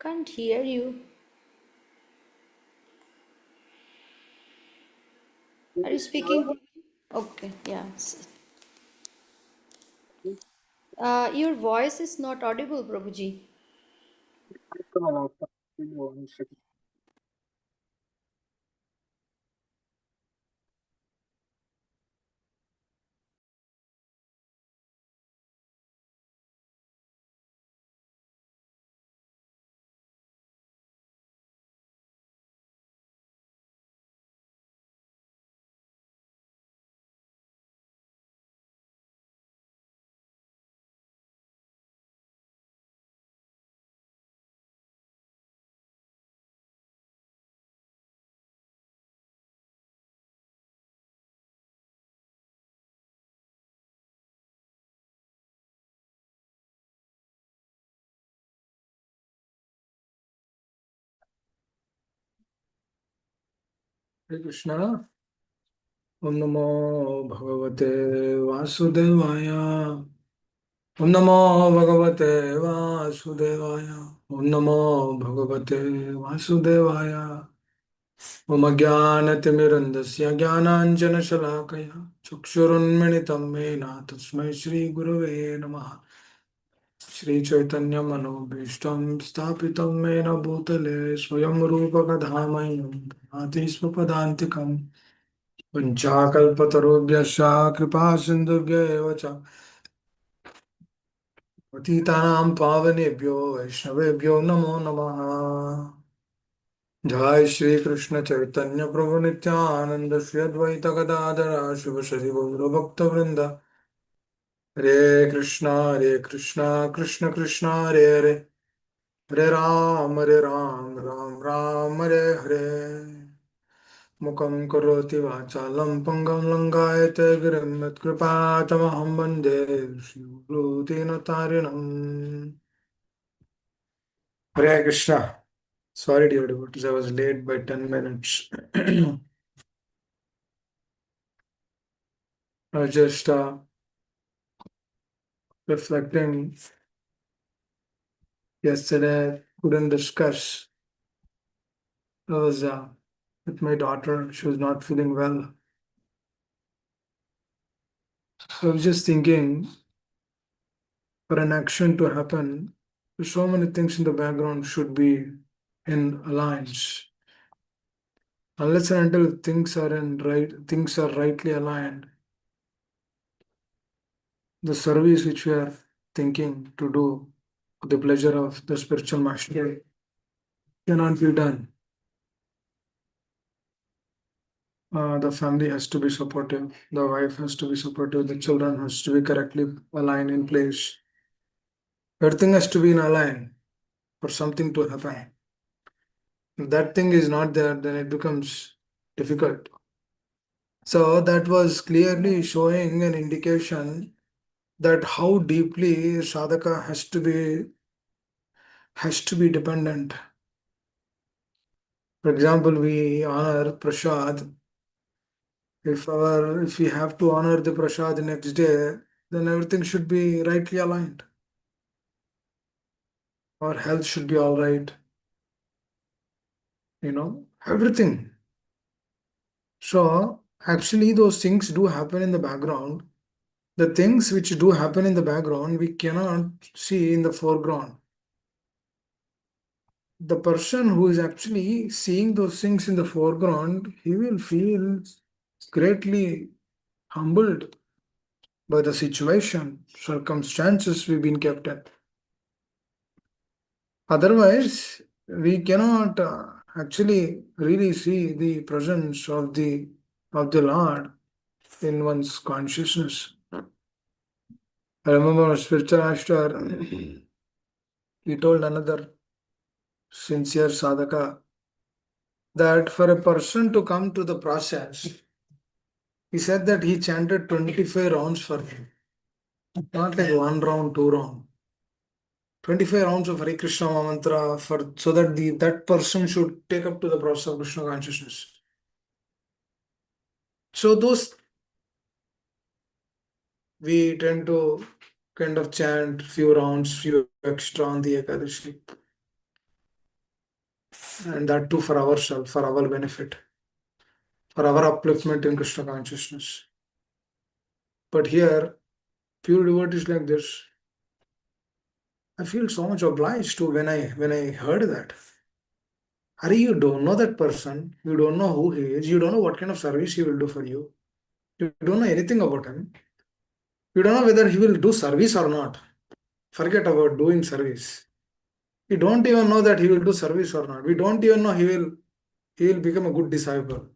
Can't hear you. Are you speaking? Okay, yeah. Your voice is not audible, Prabhuji. Hare Krishna. Om Namo Bhagavate Vasudevaya. Om Namo Bhagavate Vasudevaya. Om Namo Bhagavate Vasudevaya. Om Jnanatimirandasya Jnananjana-shalakaya Chakshurunmilitam Mena Tasmai Shri Gurave Namaha. Shri Chaitanya Manobhishtam Sthapitam Mena Bhutale Swayam Rupa Kadhamaya Ati Swapadantikam पंचाकल्पतरुभ्यश्च कृपा सिन्धुभ्य एव च पतितानां पावनेभ्यो वैष्णवेभ्यो नमो नमः। जय श्री कृष्ण चैतन्य प्रभु नित्यानंद श्री अद्वैत गदाधर शिव शरि गौर भक्त वृंद। हरे कृष्णा कृष्ण कृष्ण हरे हरे, हरे राम राम राम हरे हरे। मुखं करोति वाचालं पङ्गं लङ्घयते गिरिं यत्कृपातमहं वन्दे श्रीगुरुदीनतारिणम्। Hare Krishna. Sorry, dear devotees, I was late by 10 minutes. I was just reflecting yesterday, couldn't discuss. I was with my daughter, she was not feeling well. So I was just thinking, for an action to happen, so many things in the background should be in alliance. Unless and until things are rightly aligned, the service which we are thinking to do for the pleasure of the spiritual master cannot be done. The family has to be supportive, the wife has to be supportive, the children has to be correctly aligned in place. Everything has to be in align for something to happen. If that thing is not there, then it becomes difficult. So that was clearly showing an indication that how deeply sadhaka has to be dependent. For example, we honor prasad. If we have to honor the prasad the next day, then everything should be rightly aligned. Our health should be all right. Everything. So actually, those things do happen in the background. The things which do happen in the background, we cannot see in the foreground. The person who is actually seeing those things in the foreground, he will feel greatly humbled by the situation, circumstances we've been kept in. Otherwise, we cannot actually really see the presence of the Lord in one's consciousness. I remember a spiritual master, he told another sincere sadhaka that for a person to come to the process, he said that he chanted 25 rounds for him. Not like one round, two round. 25 rounds of Hare Krishna mantra for so that that person should take up to the process of Krishna consciousness. So those we tend to kind of chant few rounds, few extra on the Ekadashi. and that too for ourselves, for our benefit, for our upliftment in Krishna consciousness. But here, pure devotees like this, I feel so much obliged to when I heard that. Hari, you don't know that person, you don't know who he is, you don't know what kind of service he will do for you, you don't know anything about him, you don't know whether he will do service or not. Forget about doing service. We don't even know that he will do service or not. We don't even know he will become a good disciple.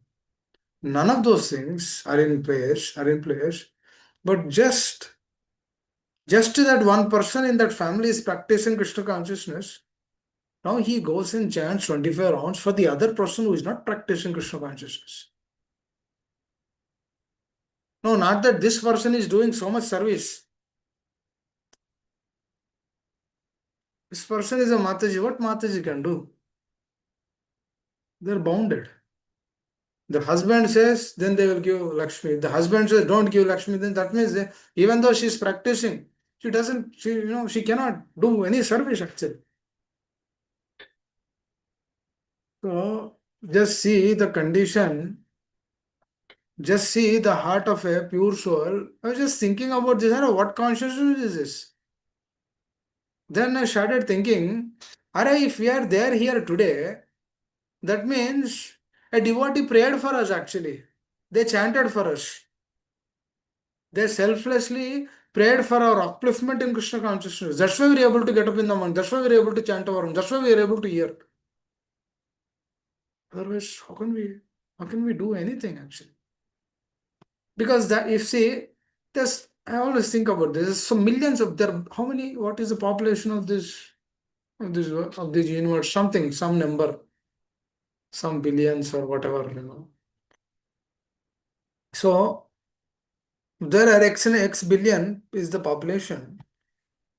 None of those things are in place. But just that one person in that family is practicing Krishna consciousness. Now he goes and chants 25 rounds for the other person who is not practicing Krishna consciousness. No, not that this person is doing so much service. This person is a Mataji. What Mataji can do? They're bounded. The husband says, then they will give Lakshmi. If the husband says, don't give Lakshmi, then that means even though she's practicing, she doesn't, she cannot do any service actually. So just see the condition, just see the heart of a pure soul. I was just thinking about this. I know what consciousness is this? Then I started thinking, Are if we are there here today, that means a devotee prayed for us actually. They chanted for us. They selflessly prayed for our upliftment in Krishna consciousness. That's why we are able to get up in the morning. That's why we are able to chant our own. That's why we are able to hear. Otherwise, how can we do anything actually? Because that if see, there's I always think about this. So millions of there. How many? What is the population of this universe? Something, some number, some billions or whatever. So there are X billion is the population.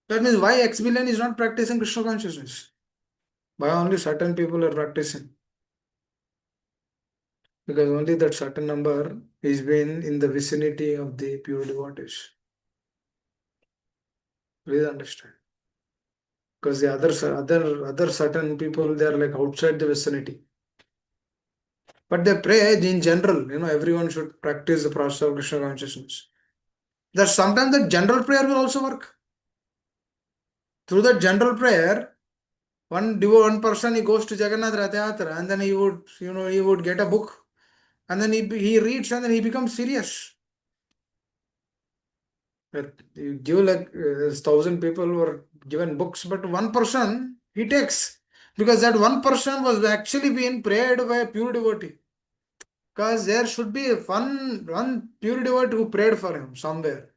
That means why X billion is not practicing Krishna consciousness? Why only certain people are practicing? Because only that certain number is been in the vicinity of the pure devotees. Please understand. Because the other certain people they are like outside the vicinity. But they pray in general, everyone should practice the process of Krishna consciousness. That sometimes that general prayer will also work. Through that general prayer, one person he goes to Jagannath Rath Yatra and then he would get a book and then he reads and then he becomes serious. But you give like 1,000 people were given books, but one person he takes because that one person was actually being prayed by a pure devotee. Because there should be one pure devotee who prayed for him somewhere.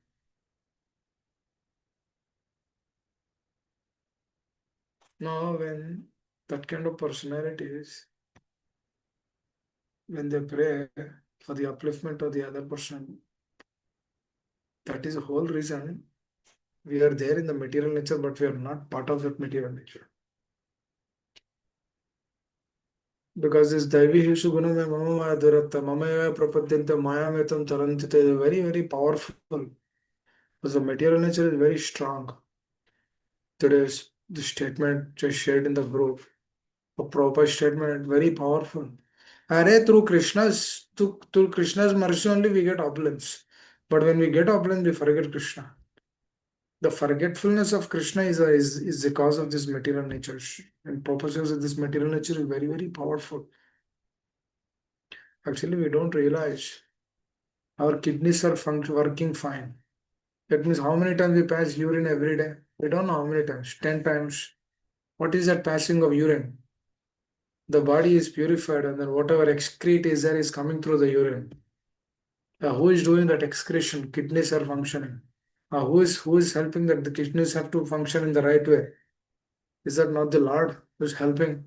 Now, when that kind of personalities, when they pray for the upliftment of the other person, that is the whole reason we are there in the material nature, but we are not part of that material nature. Because this Daivi Hishu Guna me Mama Maya Duratta, Mama Eva Prapadyanta Maya Metam Tarantita is very, very powerful. Because the material nature is very strong. Today's the statement just shared in the group, a proper statement, very powerful. Through Krishna's mercy only we get opulence. But when we get opulence, we forget Krishna. The forgetfulness of Krishna is the cause of this material nature. And proportions of this material nature is very, very powerful. Actually, we don't realize our kidneys are working fine. That means how many times we pass urine every day? We don't know how many times. 10 times. What is that passing of urine? The body is purified and then whatever excrete is there is coming through the urine. Who is doing that excretion? Kidneys are functioning. Who is helping that the kidneys have to function in the right way? Is that not the Lord who is helping?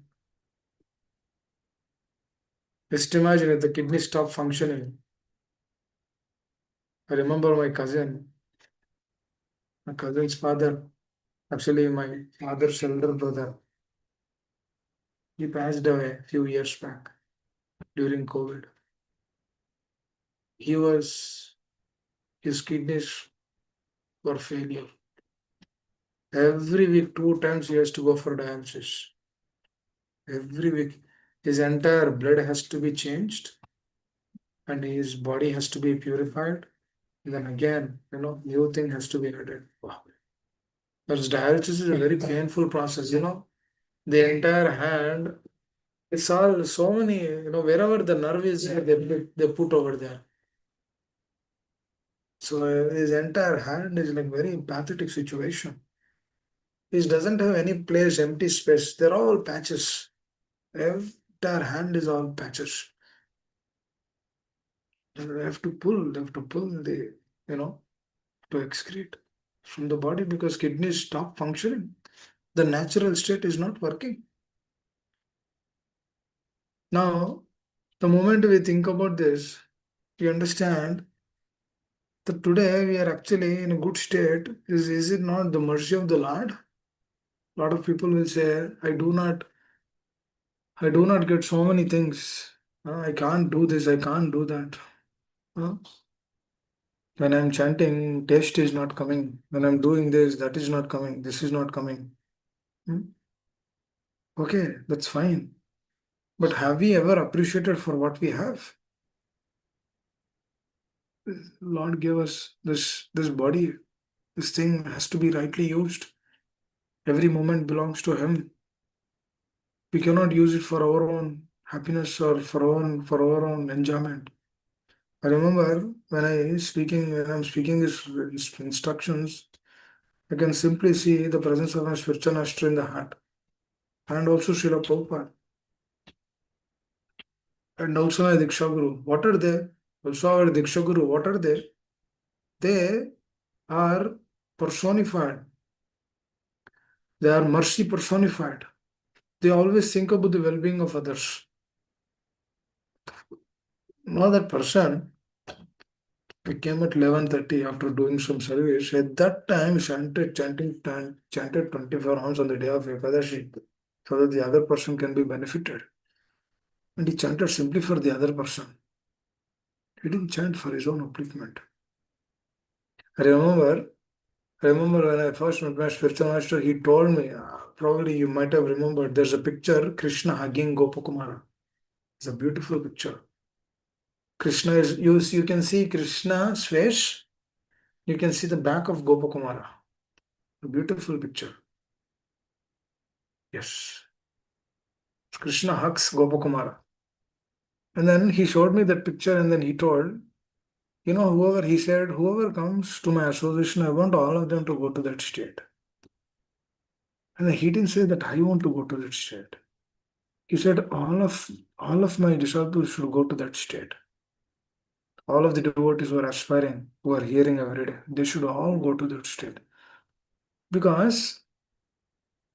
Just imagine if the kidneys stop functioning. I remember my cousin's father, actually my father's elder brother. He passed away a few years back during COVID. He was his kidneys were failure. Every week, 2 times he has to go for dialysis. Every week, his entire blood has to be changed and his body has to be purified. And then again, new thing has to be added. Wow. Because dialysis is a very painful process, The entire hand, it's all so many, wherever the nerve is, they put over there. So his entire hand is like very pathetic situation. He doesn't have any place, empty space. They're all patches. Entire hand is all patches. And they have to pull the, to excrete from the body because kidneys stop functioning. The natural state is not working. Now, the moment we think about this, we understand that today we are actually in a good state. Is it not the mercy of the Lord? A lot of people will say, I do not get so many things. I can't do this, I can't do that. Uh, When I'm chanting, taste is not coming. When I'm doing this, that is not coming. This is not coming. Hmm? Okay, that's fine. But have we ever appreciated for what we have? Lord gave us this body. This thing has to be rightly used. Every moment belongs to Him. We cannot use it for our own happiness or for our own enjoyment. I remember when I'm speaking these instructions, I can simply see the presence of my spiritual master in the heart, and also Srila Prabhupada, and also my Diksha Guru. What are they? Also our Diksha Guru. What are they? They are personified. They are mercy personified. They always think about the well-being of others. Now that person, we came at 11:30 after doing some service. At that time, chanted 24 hours on the day of Ekadashi, so that the other person can be benefited. And he chanted simply for the other person. He didn't chant for his own upliftment. I remember, I remember when I first met my spiritual master, he told me, probably you might have remembered, there's a picture, Krishna hugging Gopakumara. It's a beautiful picture. Krishna is, you can see Krishna's face, you can see the back of Gopakumara. A beautiful picture. Yes. Krishna hugs Gopakumara. And then he showed me that picture and then he told, he said, whoever comes to my association, I want all of them to go to that state. And then he didn't say that I want to go to that state. He said all of my disciples should go to that state. All of the devotees who are aspiring, who are hearing every day, they should all go to that state. Because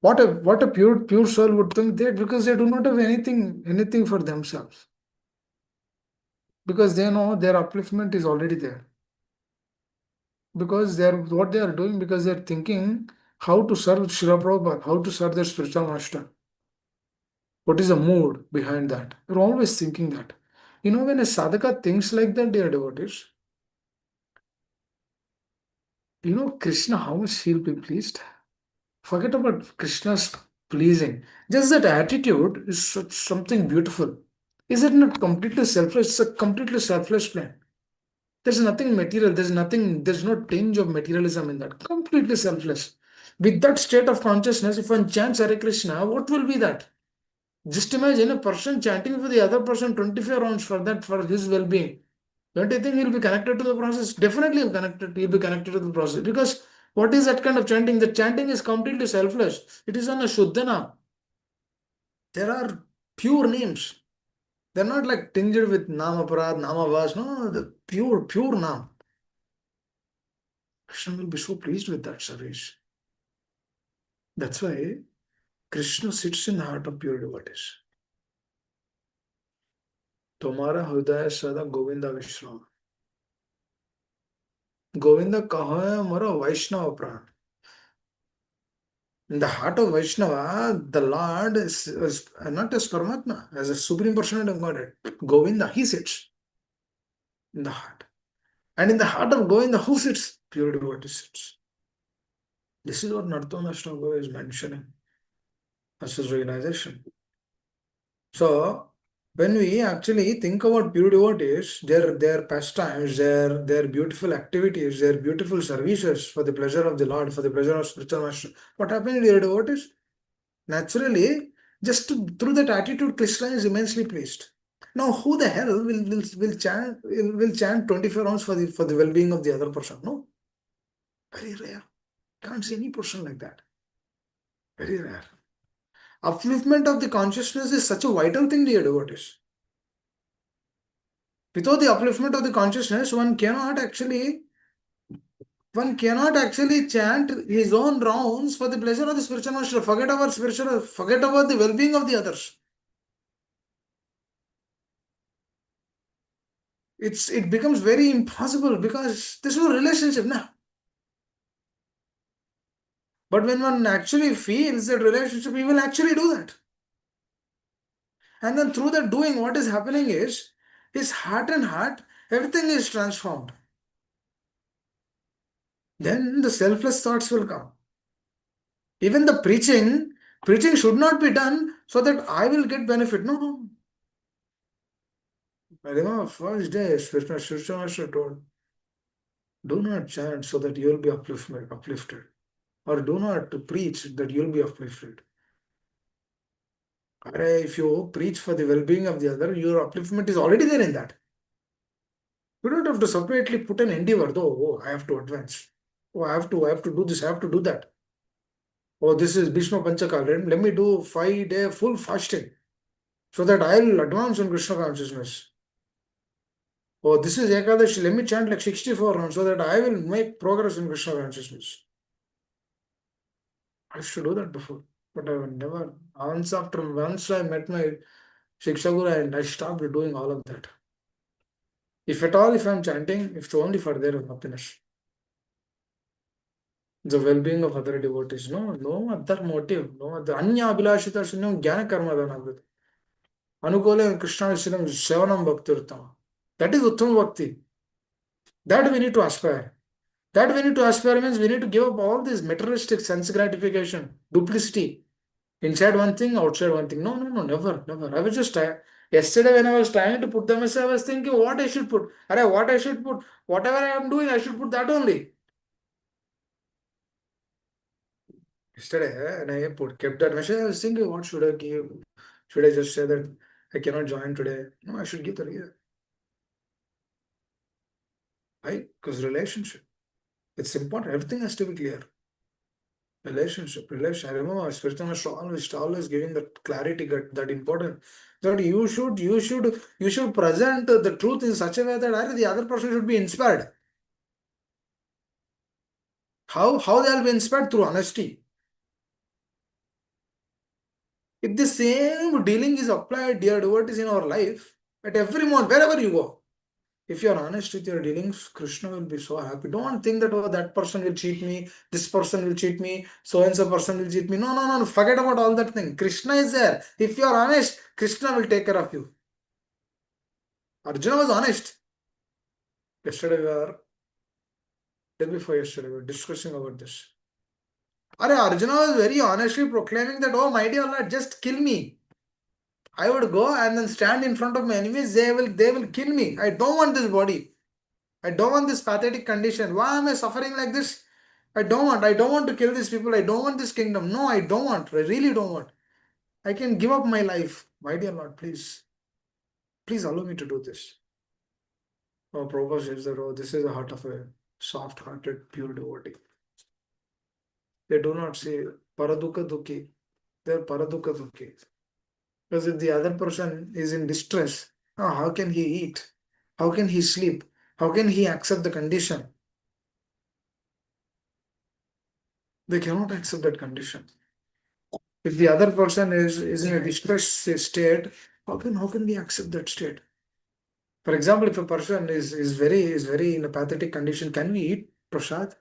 what a pure soul would think that because they do not have anything for themselves. Because they know their upliftment is already there. Because they are doing because they're thinking how to serve Srila Prabhupada, how to serve their spiritual master. What is the mood behind that? You're always thinking that. When a sadhaka thinks like that, dear devotees, Krishna, how much he'll be pleased. Forget about Krishna's pleasing. Just that attitude is something beautiful. Is it not completely selfless? It's a completely selfless plan. There's nothing material. There's no tinge of materialism in that. Completely selfless. With that state of consciousness, if one chants Hare Krishna, what will be that? Just imagine a person chanting for the other person 24 rounds for his well-being. Don't you think he'll be connected to the process? Definitely he'll be connected to the process. Because what is that kind of chanting? The chanting is completely selfless. It is on a Shuddhana. There are pure names. They're not like tinged with Nama Parad, Nama Vas. No, the pure Nam. Krishna will be so pleased with that service. That's why Krishna sits in the heart of pure devotees. Tomara Hridaya Sada Govinda Vishram. Govinda kaha hai mara Vaishnava pran. In the heart of Vaishnava, the Lord is not as Paramatma, as a supreme personality of Godhead. Govinda, he sits in the heart. And in the heart of Govinda, who sits? Pure devotee sits. This is what Narottam Guru is mentioning as his realization. So when we actually think about pure devotees, their pastimes, their beautiful activities, their beautiful services for the pleasure of the Lord, for the pleasure of spiritual master, what happened to their devotees? Naturally, through that attitude, Krishna is immensely pleased. Now, who the hell will chant 24 rounds for the well-being of the other person? No, very rare. Can't see any person like that. Very rare. Upliftment of the consciousness is such a vital thing, dear devotees. Without the upliftment of the consciousness, one cannot actually chant his own rounds for the pleasure of the spiritual master. Forget about the well-being of the others. It becomes very impossible because there's no relationship now. But when one actually feels that relationship, he will actually do that. And then through that doing, what is happening is his heart and heart, everything is transformed. Then the selfless thoughts will come. Even the preaching should not be done so that I will get benefit. No, no. I remember first day, spiritual master told, do not chant so that you will be uplifted. Or do not preach that you will be uplifted. If you preach for the well-being of the other, your upliftment is already there in that. You don't have to separately put an endeavor, though. Oh, I have to advance. Oh, I have to do this, I have to do that. Oh, this is Bhishma Panchaka. Let me do 5 day full fasting so that I'll advance in Krishna consciousness. Oh, this is Ekadashi. Let me chant like 64 rounds so that I will make progress in Krishna consciousness. I used to do that before, but I will never. Once I met my Shiksha Guru and I stopped doing all of that. If at all, if I'm chanting, it's only for their happiness, the well-being of other devotees. No, no other motive, no other. Anya Abhilashita Shunyam Jnana Karma Dhanavrit. Anukole Krishna Vishnam Sevanam Bhakti Uttama. That is Uttama Bhakti. That we need to aspire. That we need to aspire means we need to give up all this materialistic sense gratification, duplicity. Inside one thing, outside one thing. No, no, no, never, never. I was just yesterday when I was trying to put the message, I was thinking what I should put. What I should put. Whatever I am doing, I should put that only. Yesterday, and kept that message. I was thinking, what should I give? Should I just say that I cannot join today? No, I should give the reason. Why? Because relationship. It's important. Everything has to be clear. Relation. I remember spiritual master always giving that clarity, that important. That you should present the truth in such a way that the other person should be inspired. How they'll be inspired? Through honesty. If the same dealing is applied, dear devotees, in our life, at every moment, wherever you go, if you are honest with your dealings, Krishna will be so happy. Don't think that, oh, that person will cheat me, this person will cheat me, so and so person will cheat me. No, no, no, no. Forget about all that thing. Krishna is there. If you are honest, Krishna will take care of you. Arjuna was honest. Yesterday we were, day before yesterday, we were discussing about this. Arjuna was very honestly proclaiming that, oh, my dear Lord, just kill me. I would go and then stand in front of my enemies. They will kill me. I don't want this body. I don't want this pathetic condition. Why am I suffering like this? I don't want to kill these people. I don't want this kingdom. No, I don't want. I really don't want. I can give up my life. My dear Lord, please allow me to do this. Oh, Prabhupada says that, oh, this is the heart of a soft-hearted, pure devotee. They do not say Paraduka Dukhi. They're Paraduka Dukhi. Because if the other person is in distress, how can he eat? How can he sleep? How can he accept the condition? They cannot accept that condition. If the other person is in a distressed state, how can we accept that state? For example, if a person is very in a pathetic condition, can we eat prasad?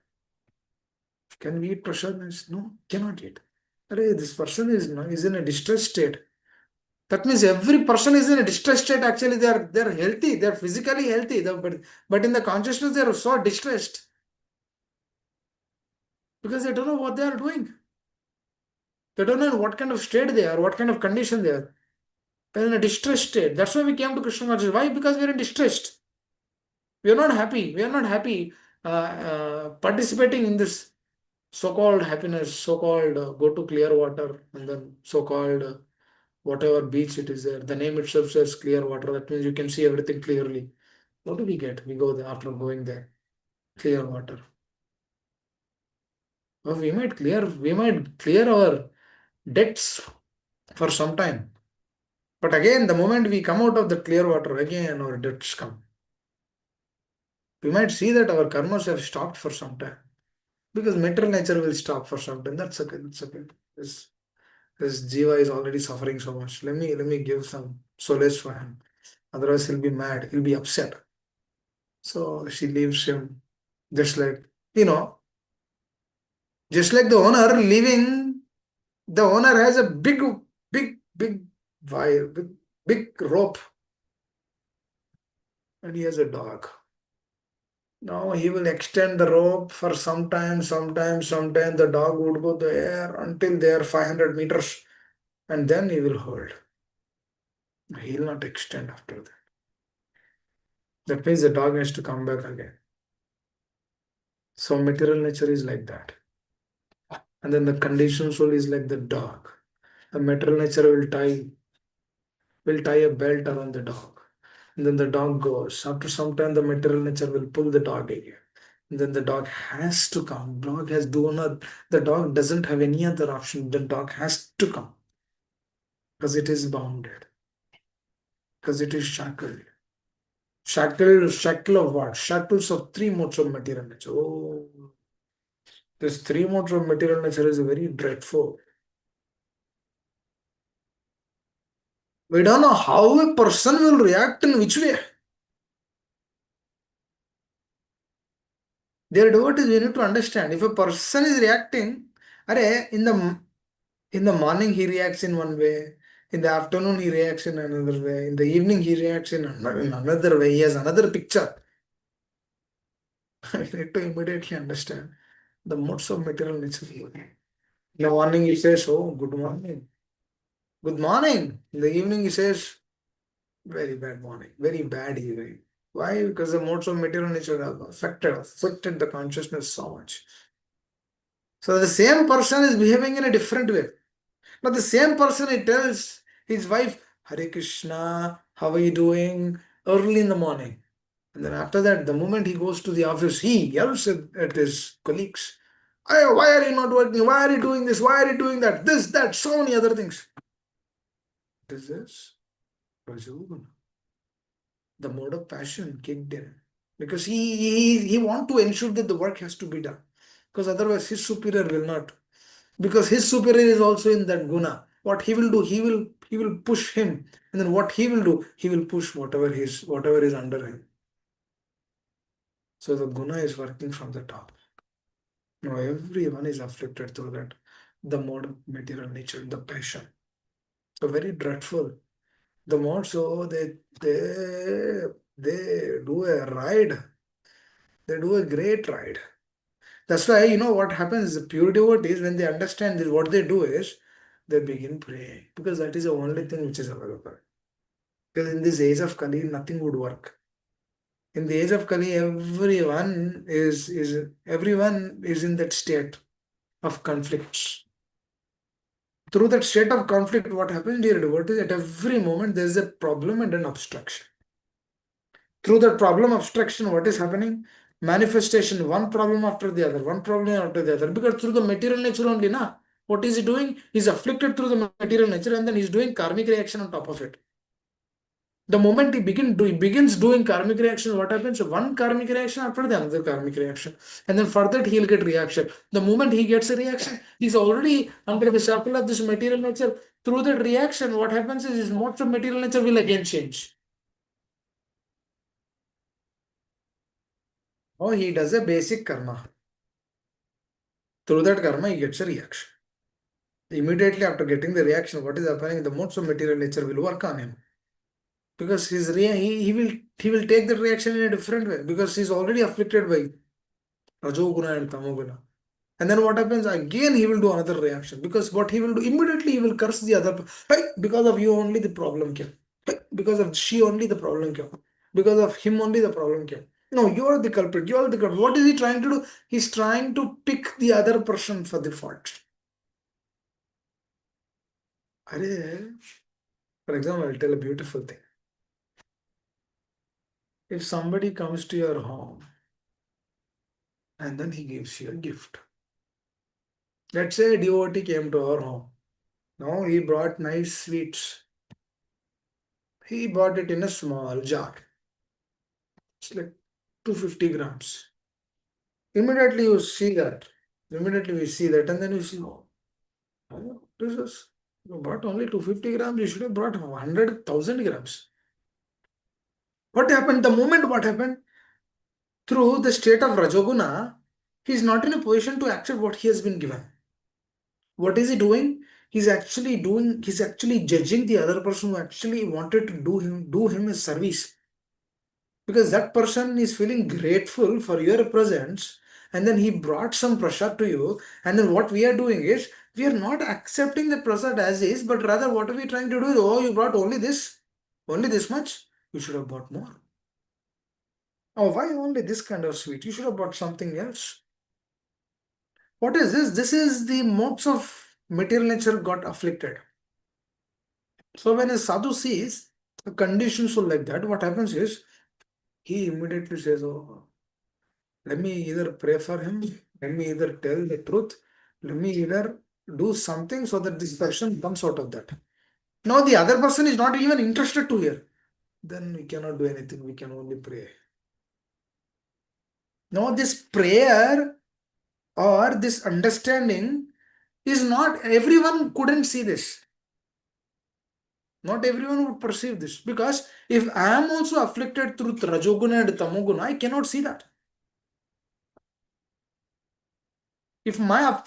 Can we eat prasad? No, cannot eat. This person is in a distressed state. That means every person is in a distressed state. Actually, they are healthy. They are physically healthy. But in the consciousness, they are so distressed because they don't know what they are doing. They don't know in what kind of state they are, what kind of condition they are. We're in a distressed state. That's why we came to Krishna consciousness. Why? Because we're in distressed. We are not happy. We are not happy participating in this so-called happiness, so-called go to clear water, and then so-called whatever beach it is there. The name itself says clear water. That means you can see everything clearly. What do we get? We go there after going there. Clear water. Well, we might clear our debts for some time. But again, the moment we come out of the clear water, again our debts come. We might see that our karmas have stopped for some time. Because material nature will stop for some time. That's okay. That's okay. This this Jiva is already suffering so much. Let me give some solace for him. Otherwise he'll be mad. He'll be upset. So she leaves him just like you know, just like the owner leaving. The owner has a big wire, big rope, and he has a dog. Now he will extend the rope for some time, sometime the dog would go there until they are 500 meters and then he will hold. He will not extend after that. That means the dog has to come back again. So material nature is like that. And then the conditioned soul is like the dog. The material nature will tie a belt around the dog. And then the dog goes. After some time, the material nature will pull the dog again. And then the dog has to come. Dog has do not. The dog doesn't have any other option. The dog has to come because it is bounded. Because it is shackled. Shackle of what? Shackles of three modes of material nature. Oh, this three modes of material nature is very dreadful. We don't know how a person will react in which way. Dear devotees, we need to understand if a person is reacting, are in the morning he reacts in one way, in the afternoon he reacts in another way, in the evening he reacts in another way, he has another picture. We need to immediately understand the modes of material nature. In the morning he says, "Oh, good morning. Good morning." In the evening he says, "Very bad morning, very bad evening." Why? Because the modes of material nature have affected the consciousness so much. So the same person is behaving in a different way. Now the same person he tells his wife, Hare Krishna, how are you doing? Early in the morning. And then after that, the moment he goes to the office, he yells at his colleagues. Why are you not working? Why are you doing this? Why are you doing that? This, that, so many other things. This is Rajoguna. The mode of passion kicked in. Because he want to ensure that the work has to be done. Because otherwise his superior will not. Because his superior is also in that guna. What he will do, he will push him. And then what he will do, he will push whatever is under him. So the guna is working from the top. Now everyone is afflicted through that. The mode of material nature, the passion. So very dreadful. The more so they do a ride. They do a great ride. That's why you know what happens. The pure devotees, when they understand this, what they do is they begin praying because that is the only thing which is available. Because in this age of Kali, nothing would work. In the age of Kali, everyone is in that state of conflicts. Through that state of conflict, what happens, dear devotees, at every moment there is a problem and an obstruction. Through that problem obstruction, what is happening? Manifestation, one problem after the other, one problem after the other. Because through the material nature only, na, what is he doing? He's afflicted through the material nature and then he's doing karmic reaction on top of it. The moment he begins doing karmic reaction, what happens? One karmic reaction after the another karmic reaction. And then further he'll get reaction. The moment he gets a reaction, he's already under the circle of this material nature. Through that reaction, what happens is his modes of material nature will again change. Oh, he does a basic karma. Through that karma, he gets a reaction. Immediately after getting the reaction, what is happening? The modes of material nature will work on him. Because he will take the reaction in a different way because he's already afflicted by Rajoguna and Tamoguna. And then what happens? Again, he will do another reaction, because what he will do immediately, he will curse the other. Hey, because of you only the problem came. Hey, because of she only the problem came. Because of him only the problem came. No, you are the culprit. You are the culprit. What is he trying to do? He's trying to pick the other person for the fault. Arey, for example, I'll tell a beautiful thing. If somebody comes to your home and then he gives you a gift. Let's say a devotee came to our home. Now he brought nice sweets. He bought it in a small jar. It's like 250 grams. Immediately you see that. Immediately we see that, and then you see, oh, this is, you bought only 250 grams, you should have brought 100,000 grams. What happened? The moment what happened? Through the state of Rajoguna, he is not in a position to accept what he has been given. What is he doing? He's actually judging the other person who actually wanted to do him a service, because that person is feeling grateful for your presence, and then he brought some prasad to you, and then what we are doing is we are not accepting the prasad as is, but rather what are we trying to do is, oh, you brought only this much, you should have bought more. Oh, why only this kind of sweet? You should have bought something else. What is this? This is the modes of material nature got afflicted. So when a sadhu sees conditions so like that, what happens is he immediately says, oh, let me either pray for him, let me either tell the truth, let me either do something so that this person comes out of that. Now the other person is not even interested to hear. Then we cannot do anything, we can only pray. Now this prayer or this understanding is not, everyone couldn't see this. Not everyone would perceive this, because if I am also afflicted through Rajoguna and Tamoguna, I cannot see that. If my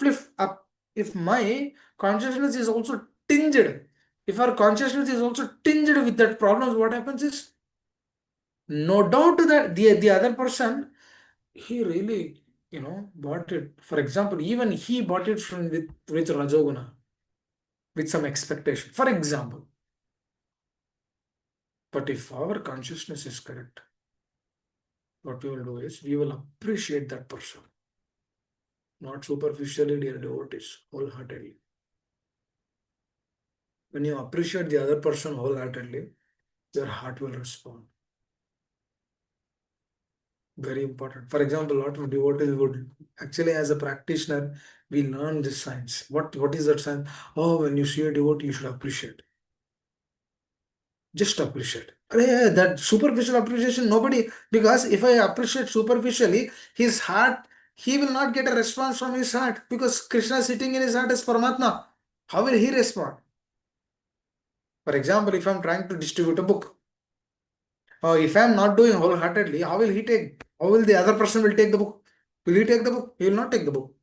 if my consciousness is also tinged, if our consciousness is also tinged with that problems, what happens is, no doubt that the other person, he really, bought it. For example, even he bought it from with Rajoguna, with some expectation. For example, but if our consciousness is correct, what we will do is we will appreciate that person, not superficially, dear devotees, wholeheartedly. When you appreciate the other person wholeheartedly, your heart will respond. Very important. For example, a lot of devotees would actually, as a practitioner, we learn this science. What is that science? Oh, when you see a devotee, you should appreciate. Just appreciate. That superficial appreciation, nobody, because if I appreciate superficially, his heart, he will not get a response from his heart, because Krishna sitting in his heart is Paramatma. How will he respond? For example, if I'm trying to distribute a book, if I'm not doing wholeheartedly, how will he take? How will the other person will take the book? Will he take the book? He will not take the book,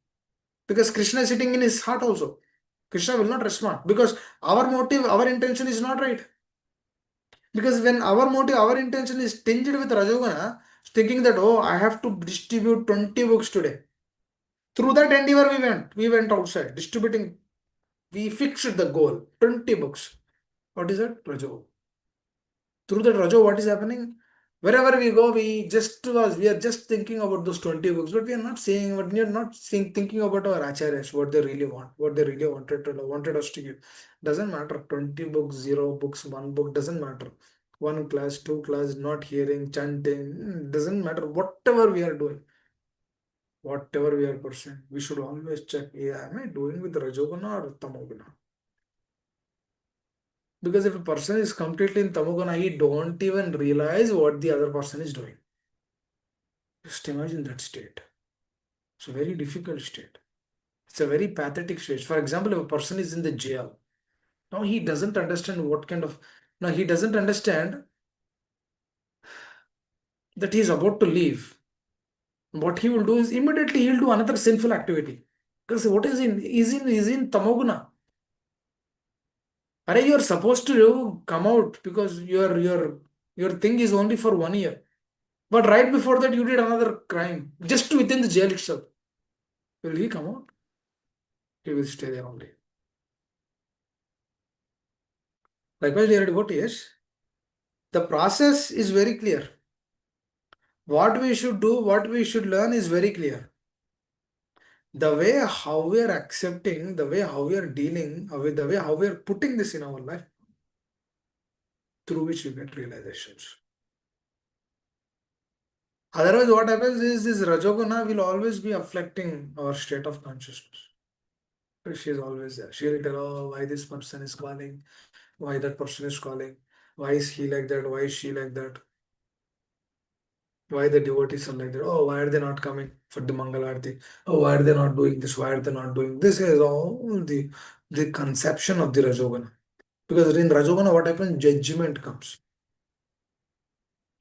because Krishna is sitting in his heart also. Krishna will not respond, because our motive, our intention is not right. Because when our motive, our intention is tinged with Rajoguna, thinking that, oh, I have to distribute 20 books today. Through that endeavor, we went outside distributing. We fixed the goal, 20 books. What is that? Rajo. Through that Rajo, what is happening? Wherever we go, we are just thinking about those 20 books, but we are not saying, but we are not thinking about our acharyas, what they really want, what they really wanted us to give. Doesn't matter. 20 books, 0 books, 1 book, doesn't matter. 1 class, 2 class, not hearing, chanting, doesn't matter. Whatever we are pursuing, we should always check, yeah, am I doing with Rajoguna or Tamoguna? Because if a person is completely in Tamoguna, he don't even realize what the other person is doing. Just imagine that state. It's a very difficult state. It's a very pathetic state. For example, if a person is in the jail, now he doesn't understand now he doesn't understand that he is about to leave. What he will do is immediately he will do another sinful activity. Because what is in Tamoguna. Are you are supposed to come out, because your thing is only for 1 year. But right before that, you did another crime just within the jail itself. Will he come out? He will stay there only. Likewise, dear devotees, the process is very clear. What we should do, what we should learn is very clear. The way how we are accepting, the way how we are dealing with, the way how we are putting this in our life, through which we get realizations. Otherwise, what happens is this Rajoguna will always be affecting our state of consciousness. She is always there. She will tell, oh, why this person is calling, why that person is calling, why is he like that, why is she like that, why the devotees are like that, oh, why are they not coming for the Mangalarti, oh, why are they not doing this, why are they not doing this? Is all the conception of the Rajoguna. Because in Rajoguna, what happens? Judgment comes.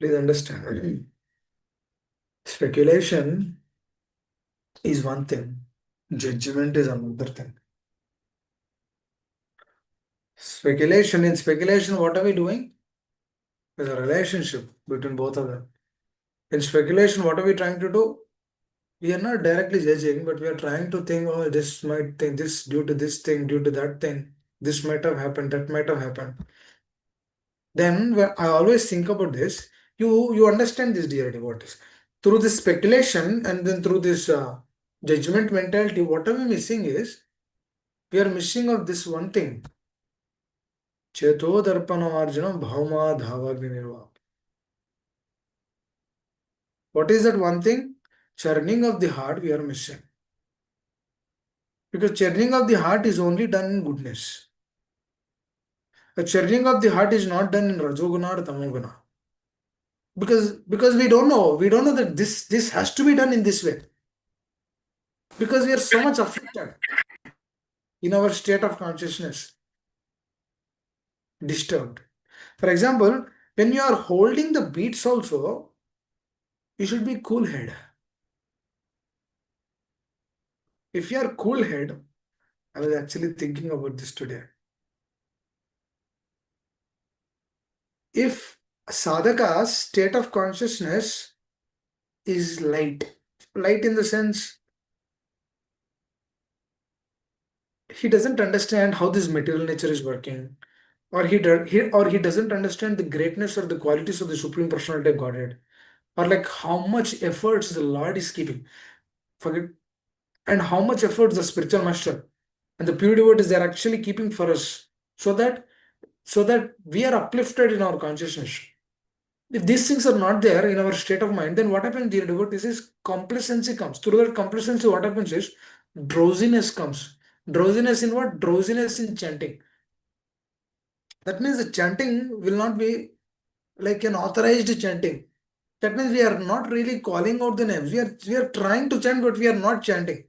Please understand. Speculation is one thing, judgment is another thing. In speculation, what are we doing? There's a relationship between both of them. In speculation, what are we trying to do? We are not directly judging, but we are trying to think, oh, this might think this due to this thing, due to that thing, this might have happened, that might have happened. Then when I always think about this, you understand this, dear devotees. Through this speculation and then through this judgment mentality, what are we missing is we are missing of this one thing. Cheto darpana arjuna bhauma dhavagni nirva. What is that one thing? Churning of the heart we are missing. Because churning of the heart is only done in goodness. The churning of the heart is not done in Rajoguna or Tamoguna. Because we don't know that this has to be done in this way. Because we are so much affected in our state of consciousness, disturbed. For example, when you are holding the beats also, you should be cool head. If you are cool head, I was actually thinking about this today. If sadhaka's state of consciousness is light in the sense he doesn't understand how this material nature is working, or he doesn't understand the greatness or the qualities of the Supreme Personality of Godhead, or like how much efforts the Lord is keeping. Forget and how much efforts the spiritual master and the pure devotees they are actually keeping for us, so that we are uplifted in our consciousness. If these things are not there in our state of mind, then what happens, dear devotees, is complacency comes. Through that complacency, what happens is drowsiness comes. Drowsiness in what? Drowsiness in chanting. That means the chanting will not be like an authorized chanting. That means we are not really calling out the names. We are trying to chant, but we are not chanting.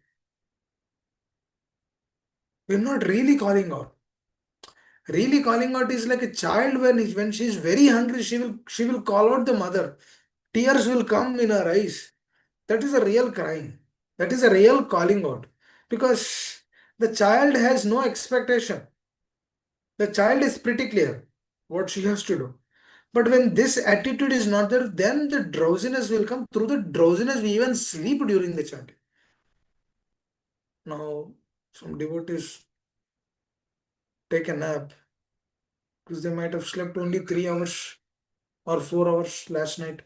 We are not really calling out. Really calling out is like a child when she is very hungry, she will call out the mother. Tears will come in her eyes. That is a real crying. That is a real calling out. Because the child has no expectation. The child is pretty clear what she has to do. But when this attitude is not there, then the drowsiness will come. Through the drowsiness, we even sleep during the chanting. Now, some devotees take a nap because they might have slept only 3 hours or 4 hours last night.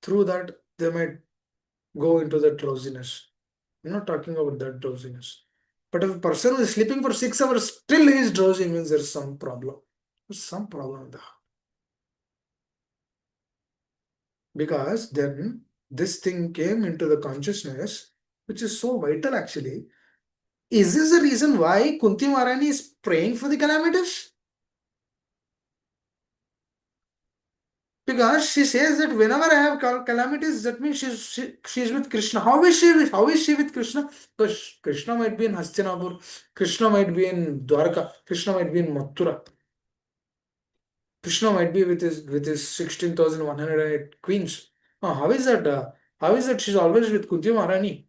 Through that, they might go into the drowsiness. I'm not talking about that drowsiness. But if a person is sleeping for 6 hours, still he is drowsy, means there's some problem. There's some problem with the heart. Because then this thing came into the consciousness, which is so vital actually. Is this the reason why Kunti Maharani is praying for the calamities? Because she says that whenever I have calamities, that means she's with Krishna. How is she with Krishna? Because Krishna might be in Hastinapur, Krishna might be in Dwarka, Krishna might be in Mathura, Krishna might be with his 16,108 queens. How is that? How is that she's always with Kunti Maharani?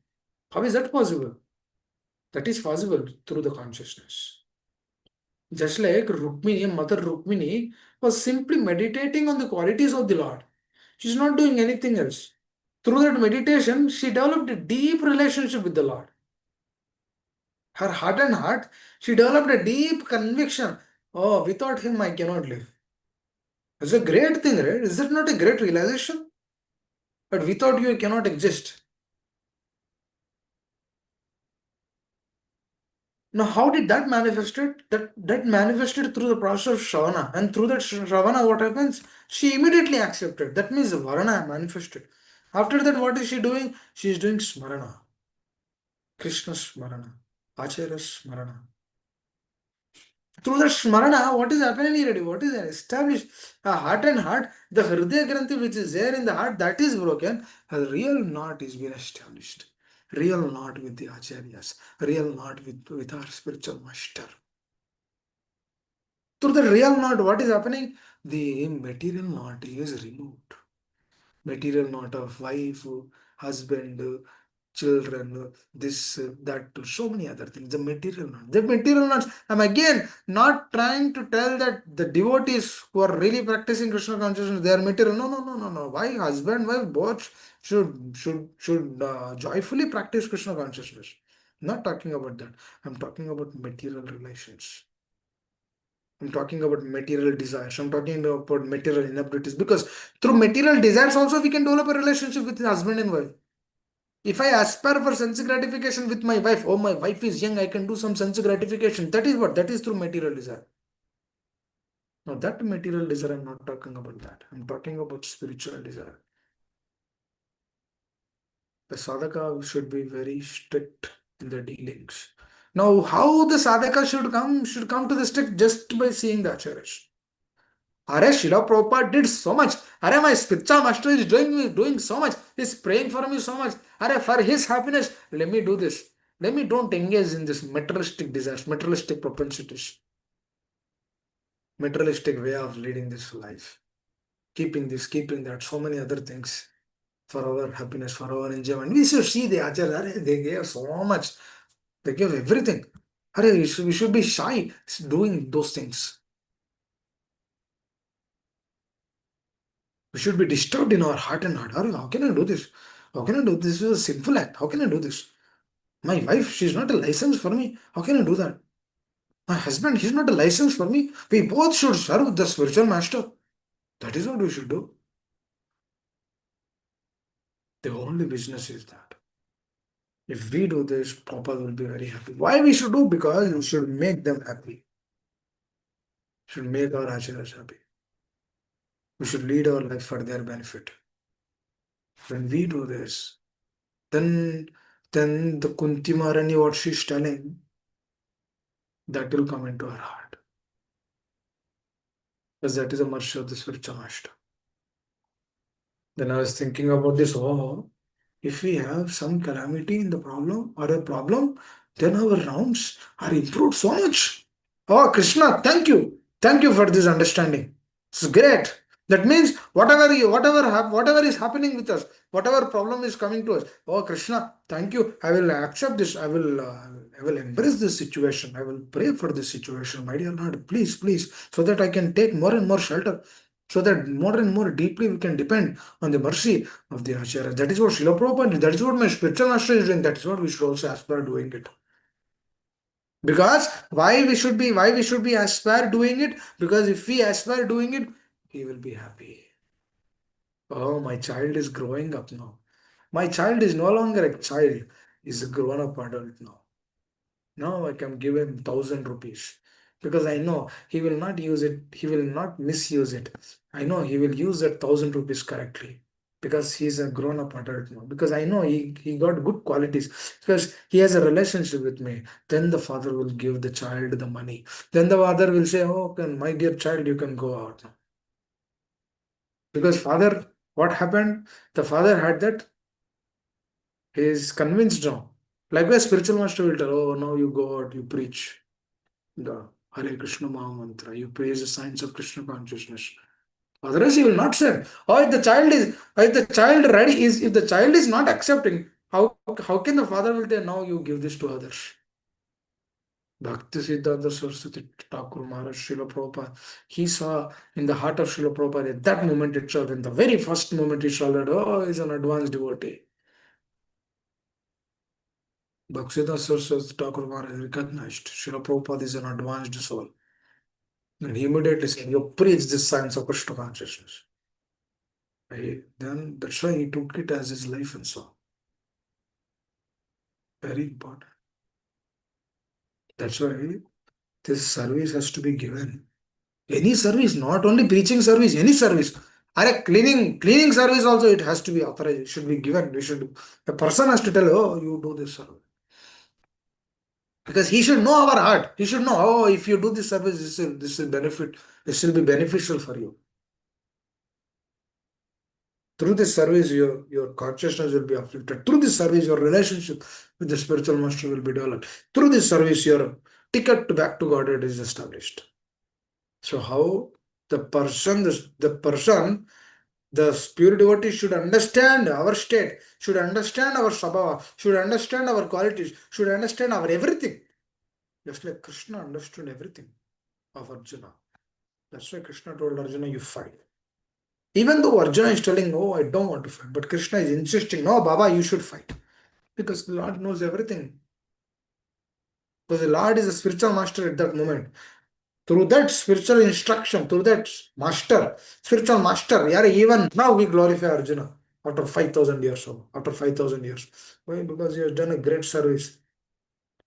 How is that possible? That is possible through the consciousness. Just like Rukmini, Mother Rukmini was simply meditating on the qualities of the Lord. She's not doing anything else. Through that meditation, she developed a deep relationship with the Lord. Her heart and heart, she developed a deep conviction. Oh, without him, I cannot live. It's a great thing, right? Is it not a great realization? But without you, I cannot exist. Now, how did that manifested? That manifested through the process of Shravana. And through that Shravana, what happens? She immediately accepted. That means the Varana manifested. After that, what is she doing? She is doing Smarana. Krishna Smarana. Acharya Smarana. Through the Smarana, what is happening here? What is established? A heart and heart, the Hridaya Granthi which is there in the heart, that is broken. A real knot is being established. Real knot with the Acharyas. Real knot with our spiritual master. Through the real knot, what is happening? The material knot is removed. Material knot of wife, husband, children, this, that, so many other things. The material knot. The material knots. I'm again not trying to tell that the devotees who are really practicing Krishna consciousness, they are material. No, no, no, no, no. Why husband, wife, both should joyfully practice Krishna consciousness. Not talking about that. I'm talking about material relations. I'm talking about material desires. I'm talking about material inabilities because through material desires also we can develop a relationship with husband and wife. If I aspire for sense gratification with my wife, oh, my wife is young, I can do some sense gratification. That is what? That is through material desire. Now, that material desire, I'm not talking about that. I'm talking about spiritual desire. The sadhaka should be very strict in the dealings. Now, how the sadhaka should come to the strict just by seeing the acharyas. Are Srila Prabhupada did so much. Are my spiritual master is doing so much. He's praying for me so much. Are for his happiness, let me do this. Let me don't engage in this materialistic desires, materialistic propensities, materialistic way of leading this life. Keeping this, keeping that, so many other things for our happiness, for our enjoyment. We should see the Acharya. They gave so much. They gave everything. We should be shy doing those things. We should be disturbed in our heart and heart. How can I do this? How can I do this? This is a sinful act. How can I do this? My wife, she's not a license for me. How can I do that? My husband, he's not a license for me. We both should serve the spiritual master. That is what we should do. The only business is that. If we do this, Papa will be very happy. Why we should do? Because we should make them happy. Should make our acharyas happy. We should lead our life for their benefit. When we do this, then the Kunti Maharani, what she's telling, that will come into our heart. Because that is a mercy of the spiritual master. Then I was thinking about this. Oh, if we have some calamity in the problem or a problem, then our rounds are improved so much. Oh, Krishna, thank you. Thank you for this understanding. It's great. That means whatever is happening with us, whatever problem is coming to us. Oh, Krishna, thank you. I will accept this. I will embrace this situation. I will pray for this situation, my dear Lord. Please, please, so that I can take more and more shelter, so that more and more deeply we can depend on the mercy of the Acharya. That is what Srila Prabhupada did. That is what my spiritual master is doing. That is what we should also aspire doing it. Because why we should be aspire doing it? Because if we aspire doing it, he will be happy. Oh, my child is growing up now. My child is no longer a child, he's a grown up adult now. Now I can give him 1,000 rupees because I know he will not use it, he will not misuse it. I know he will use that 1,000 rupees correctly because he's a grown up adult now. Because I know he got good qualities because he has a relationship with me. Then the father will give the child the money. Then the father will say, oh, my dear child, you can go out now. Because father, what happened? The father had that, he is convinced now. Likewise, spiritual master will tell, oh, now you go out, you preach the Hare Krishna Maha Mantra, you praise the science of Krishna consciousness. Otherwise, he will not say. Or if the child ready is, if the child is not accepting, how can the father will say, now you give this to others? Bhakti Siddhanta Saraswati Thakur Maharaj Srila Prabhupada, he saw in the heart of Srila Prabhupada at that moment itself, in the very first moment, he saw that, oh, he's an advanced devotee. Bhakti Siddhanta Saraswati Thakur Maharaj recognized Srila Prabhupada is an advanced soul. And he immediately said, you preach this science of Krishna consciousness. Then that's why he took it as his life and so. Very important. That's why this service has to be given. Any service, not only preaching service, any service. Are cleaning service also it has to be authorized. It should be given. We should a person has to tell, oh, you do this service. Because he should know our heart. He should know, oh, if you do this service, this will benefit, this will be beneficial for you. Through this service, your consciousness will be uplifted. Through this service, your relationship with the spiritual master will be developed. Through this service, your ticket back to Godhead is established. So how the pure devotee should understand our state, should understand our sabhava, should understand our qualities, should understand our everything. Just like Krishna understood everything of Arjuna. That's why Krishna told Arjuna, you fight. Even though Arjuna is telling, oh, I don't want to fight, but Krishna is insisting, no, Baba, you should fight. Because the Lord knows everything. Because the Lord is a spiritual master at that moment. Through that spiritual instruction, through that spiritual master, yeah, even now we glorify Arjuna after 5,000 years. After 5,000 years. Why? Because he has done a great service.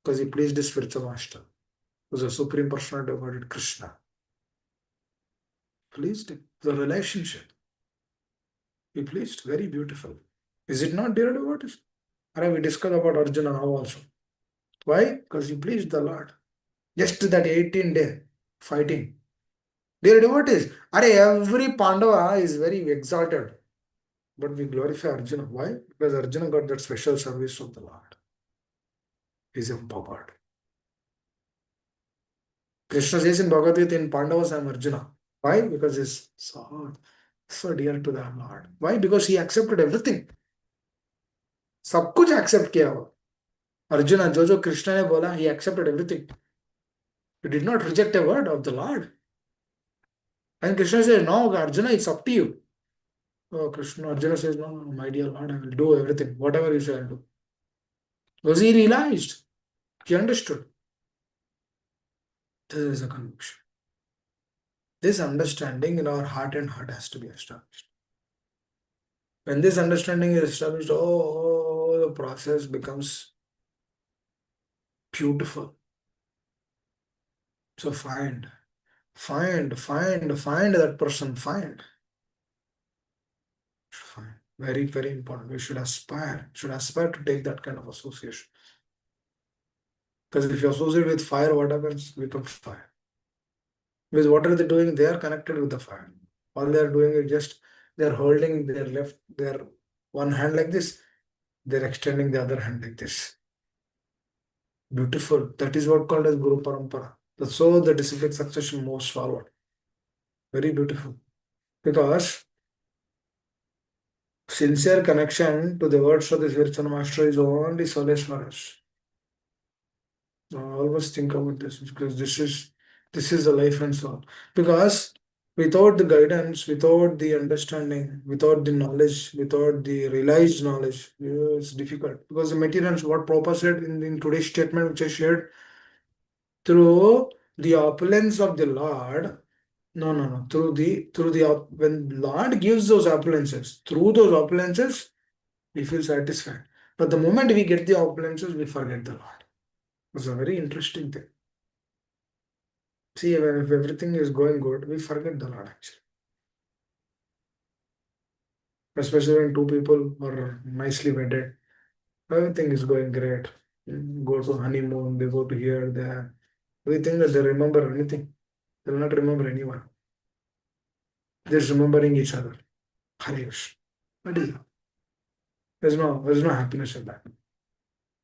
Because he pleased his spiritual master, who's a supreme personality of Godhead, Krishna. Pleased him. The relationship. He pleased. Very beautiful. Is it not, dear devotees? We discussed about Arjuna now also. Why? Because he pleased the Lord. Just that 18-day fighting. Dear devotees, every Pandava is very exalted. But we glorify Arjuna. Why? Because Arjuna got that special service of the Lord. He's empowered. Krishna says in Bhagavad Gita, in Pandavas, I am Arjuna. Why? Because he's so dear to the Lord. Why? Because he accepted everything. सब कुछ accept किया वो. Arjuna, जो Krishna ने बोला, he accepted everything. He did not reject a word of the Lord. And Krishna says, no, Arjuna, it's up to you. Oh, Arjuna says, no, no, my dear Lord, I will do everything. Whatever you say, I'll do. Because he realized, he understood. This is a conviction. This understanding in our heart and heart has to be established. When this understanding is established, the process becomes beautiful. So find that person, find. Very, very important. We should aspire to take that kind of association. Because if you associate with fire, what happens? Becomes fire. Because what are they doing? They are connected with the fire. All they are doing is just they are holding their one hand like this, they're extending the other hand like this. Beautiful. That is what called as Guru Parampara. That's so the disciplic succession moves forward. Very beautiful. Because sincere connection to the words of the spiritual master is only solace for us. Always think about this because this is the life and soul. Because without the guidance, without the understanding, without the knowledge, without the realized knowledge, it's difficult. Because the materials, what Prabhupada said in today's statement, which I shared, through the opulence of the Lord, no. When Lord gives those opulences, through those opulences, we feel satisfied. But the moment we get the opulences, we forget the Lord. It's a very interesting thing. See, if everything is going good, we forget the Lord actually. Especially when two people are nicely wedded, everything is going great. Go to honeymoon, they go to here, there. We think that they remember anything. They will not remember anyone. Just remembering each other. Hare Krishna. What is that? There's no happiness in that.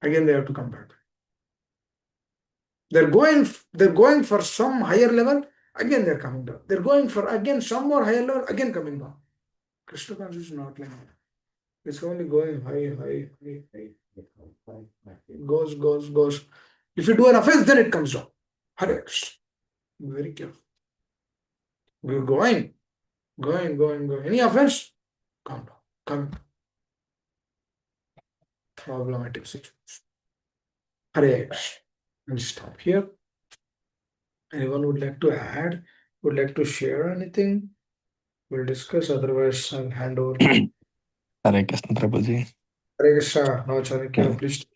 Again, they have to come back. They're going for some higher level, again they're coming down. They're going for again some more higher level, again coming down. Krishna consciousness is not like that. It's only going high. It goes. If you do an offense, then it comes down. Hare Krishna. Be very careful. We're going. Any offense? Calm down. Come. Problematic situation. Hare Krishna. We'll stop here. Anyone would like to add? Would like to share anything? We'll discuss. Otherwise, I'll hand over to Hare Krishna Prabhuji. Hare Krishna. Now, Chanakya, please.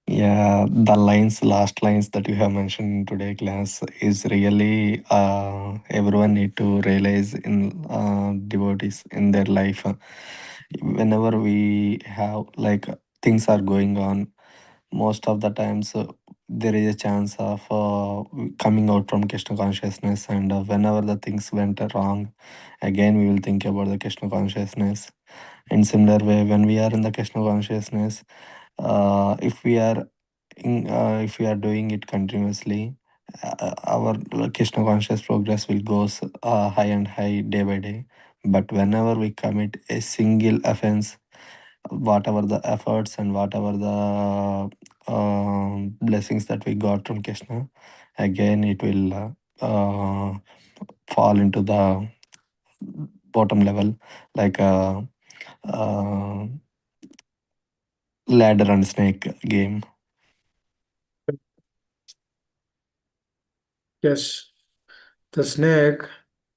Yeah, the last lines that you have mentioned in today class is really everyone need to realize in devotees in their life. Whenever we have like things are going on, most of the times there is a chance of coming out from Krishna consciousness, and whenever the things went wrong, again we will think about the Krishna consciousness. In similar way, when we are in the Krishna consciousness, if we are if we are doing it continuously, our Krishna conscious progress will goes high and high day by day. But whenever we commit a single offense, whatever the efforts and whatever the blessings that we got from Krishna, again it will fall into the bottom level, like a, uh ladder and snake game. Yes, the snake.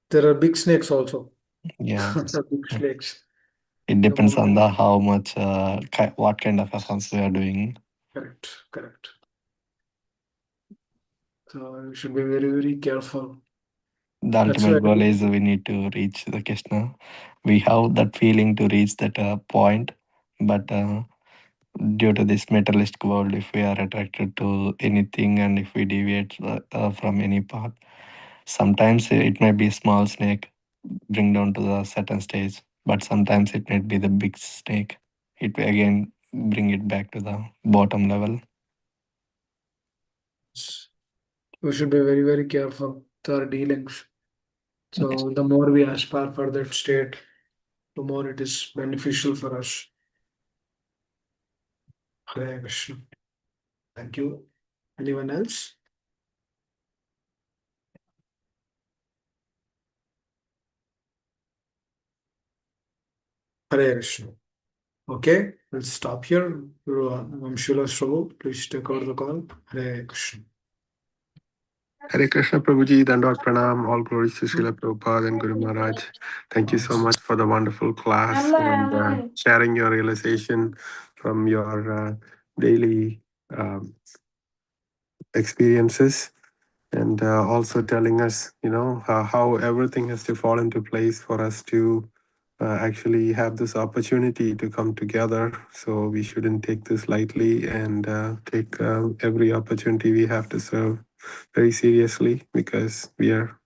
There are big snakes also. Yeah, The big snakes. it The depends on moment. the how much what kind of efforts we are doing. Correct. So you should be very careful. The That's why. ultimate goal is we need to reach the Krishna. We have that feeling to reach that point, but due to this materialistic world, if we are attracted to anything and if we deviate from any path, sometimes it may be a small snake bring down to the certain stage, but sometimes it might be the big snake. It will again bring it back to the bottom level. We should be very careful with our dealings. So the more we aspire for that state, the more it is beneficial for us. Hare Krishna. Thank you. Anyone else? Hare Krishna. Okay, we'll stop here. Vamshula Prabhu, please take over the call. Hare Krishna. Hare Krishna Prabhuji, Dandot Pranam, all glories to Srila Prabhupada and Guru Maharaj. Thank you so much for the wonderful class and sharing your realization from your daily um, experiences, and also telling us, how everything has to fall into place for us to actually have this opportunity to come together. So we shouldn't take this lightly and take every opportunity we have to serve very seriously, because we are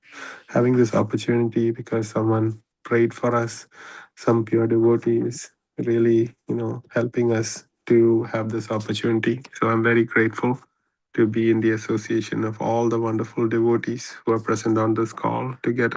having this opportunity because someone prayed for us. Some pure devotee is really, helping us to have this opportunity. So I'm very grateful to be in the association of all the wonderful devotees who are present on this call to get